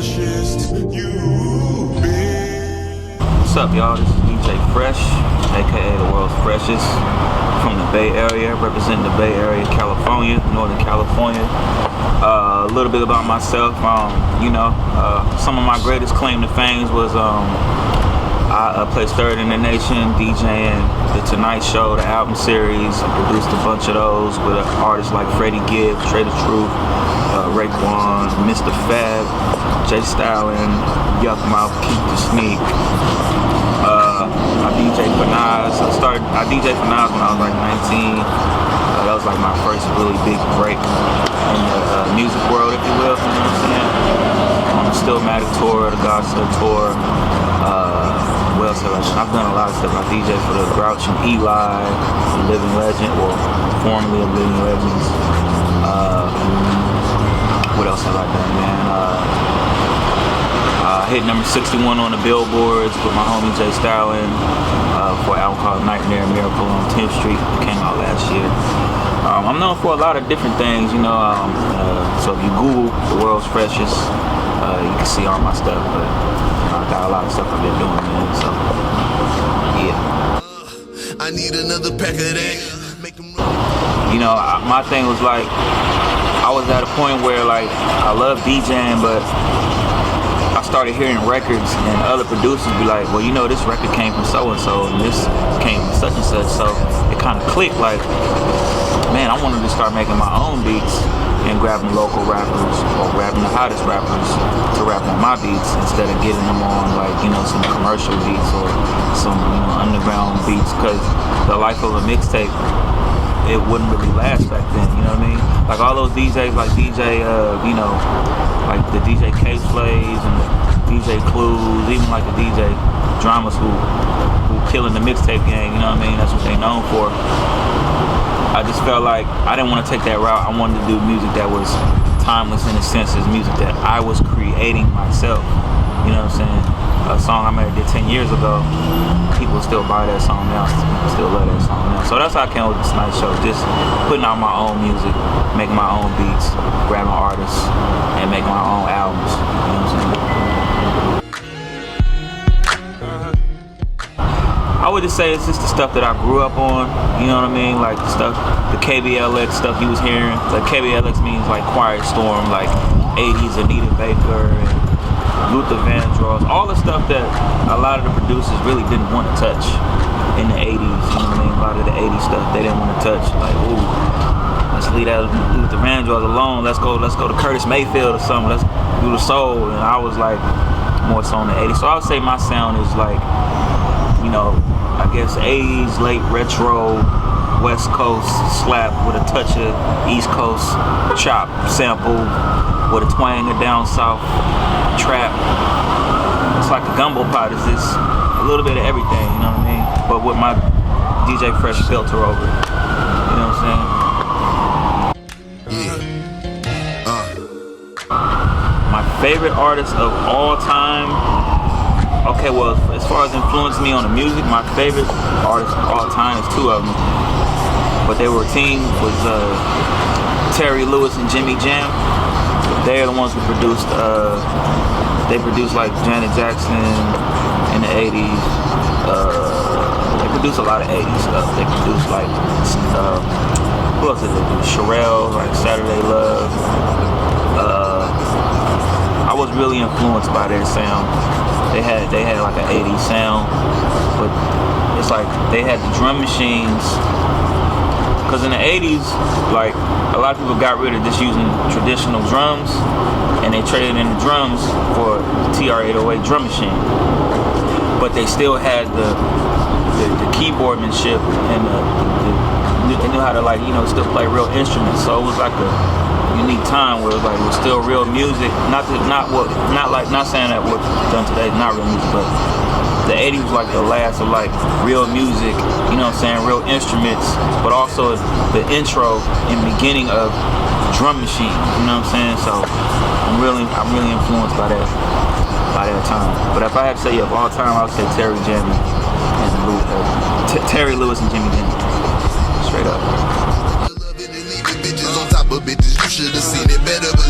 freshest you been. What's up, y'all? This is DJ Fresh, aka the world's freshest, from the Bay Area, representing the Bay Area, California, Northern California. A little bit about myself. Some of my greatest claim to fame was I placed third in the nation DJing the Tonite Show, the album series. I produced a bunch of those with artists like Freddie, Gibbs, Raekwon, Mr. Fab, J.Stalin, Yuck Mouth, Keep the Sneak. I DJ for Nas. I DJ for Nas when I was like 19. That was like my first really big break in the music world, if you will. You know what I'm saying? On the Stillmatic tour, the Gospel tour. What else have I done? I've done a lot of stuff. I DJ for the Grouch and Eli, the Living Legend, or formerly of Living Legends. What else have I done, man? I hit number 61 on the billboards with my homie J.Stalin for an album called Nightmare Miracle on 10th Street. It came out last year. I'm known for a lot of different things, you know. So if you Google the world's freshest, you can see all my stuff. But I got a lot of stuff I've been doing, man. So yeah. I need another pack of that. You know, my thing was like, I was at a point where like I love DJing, but I started hearing records and other producers be like, well, you know, this record came from so-and-so and this came from such and such. So it kind of clicked like, man, I wanted to start making my own beats and grabbing local rappers or grabbing the hottest rappers to rap on my beats instead of getting them on like, you know, some commercial beats or some, you know, underground beats, because the life of a mixtape, it wouldn't really last back then, you know what I mean? Like all those DJs like DJ, like the DJ K-Slays and the DJ Clues, even like the DJ Dramas who killing the mixtape game, you know what I mean? That's what they known for. I just felt like I didn't want to take that route. I wanted to do music that was timeless in a sense, as music that I was creating myself. You know what I'm saying? A song I made 10 years ago, people still buy that song now, still love that song now. So that's how I came with this Tonite Show, just putting out my own music, making my own beats, grabbing artists, and making my own albums. You know what I'm saying? I would just say it's just the stuff that I grew up on, you know what I mean? Like the stuff, the KBLX stuff you was hearing. Like KBLX means like Quiet Storm, like 80s Anita Baker and Luther Vandross, all the stuff that a lot of the producers really didn't want to touch in the 80s, you know what I mean? A lot of the 80s stuff they didn't want to touch. Like, ooh, let's leave that Luther Vandross alone. Let's go to Curtis Mayfield or something. Let's do the soul. And I was like more so in the 80s. So I would say my sound is like, you know, I guess 80s, late retro, West Coast slap with a touch of East Coast chop sample with a twang of down south trap. It's like a gumbo pot. It's just a little bit of everything, you know what I mean? But with my DJ Fresh filter over it. You know what I'm saying? Yeah. My favorite artist of all time. Okay, well, as far as influencing me on the music, my favorite artist of all time is two of them. But they were a team, was Terry Lewis and Jimmy Jam. They're the ones who produced, they produced like Janet Jackson in the 80s. They produced a lot of 80s stuff. They produced like, who else did they do? Sherelle, like Saturday Love. I was really influenced by their sound. They had like an 80s sound, but it's like they had the drum machines. Cause in the 80s, like a lot of people got rid of just using traditional drums, and they traded in the drums for the TR-808 drum machine. But they still had the keyboardmanship and they knew how to, like, you know, still play real instruments. So it was like a unique time where it was still real music. Not saying that what's done today is not real music, but the 80s was like the last of like real music, you know what I'm saying, real instruments, but also the intro and beginning of drum machines, you know what I'm saying? So I'm really influenced by that time. But if I had to say of all time, I would say Terry Lewis and Jimmy Jam. Straight up. Bitches on top of bitches, you should have seen it better.